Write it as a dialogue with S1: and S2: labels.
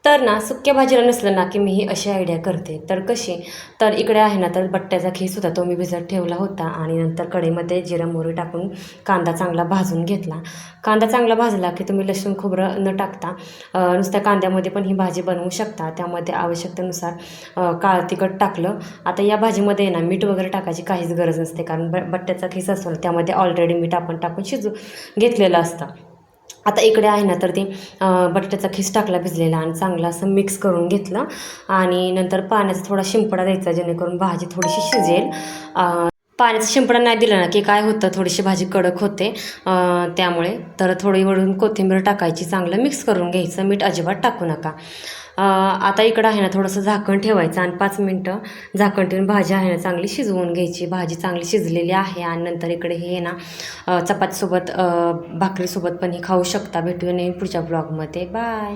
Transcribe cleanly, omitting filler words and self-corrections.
S1: तर ना सुक्या भाजीला नसलं ना की मी ही अशी आयडिया करते. तर कशी, तर इकडे आहे ना तर बट्ट्याचा खीस होता तो मी भिजत ठेवला होता आणि नंतर कढईमध्ये जिरं मोहरी टाकून कांदा चांगला भाजून घेतला. कांदा चांगला भाजला की तुम्ही लसूण खोबरं न टाकता नुसत्या कांद्यामध्ये पण ही भाजी बनवू शकता. त्यामध्ये आवश्यकतेनुसार काळं तिखट टाकलं. आता या भाजीमध्ये ना मीठ वगैरे टाकायची काहीच गरज नसते, कारण बट्ट्याचा खीस असतो ना त्यामध्ये ऑलरेडी मीठ आपण टाकून शिजू घेतलेलं असतं. आता इकडे आहे ना तर ते बटाट्याचा खीस टाकला भिजलेला आणि चांगलं असं मिक्स करून घेतलं आणि नंतर पाण्याचा थोडा शिंपडा द्यायचा जेणेकरून भाजी थोडीशी शिजेल. पाण्याचा शिंपडा नाही दिला ना की काय होतं, थोडीशी भाजी कडक होते. त्यामुळे तर थोडी वरून कोथिंबीर टाकायची, चांगलं मिक्स करून घ्यायचं, मीठ अजिबात टाकू नका. आता इकडं आहे ना थोडंसं झाकण ठेवायचं आणि 5 मिनटं झाकण ठेवून भाजी आहे ना चांगली शिजवून घ्यायची. भाजी चांगली शिजलेली आहे आणि नंतर इकडे हे ना चपातीसोबत भाकरीसोबत पण हे खाऊ शकता. भेटूया नाही पुढच्या ब्लॉगमध्ये. बाय.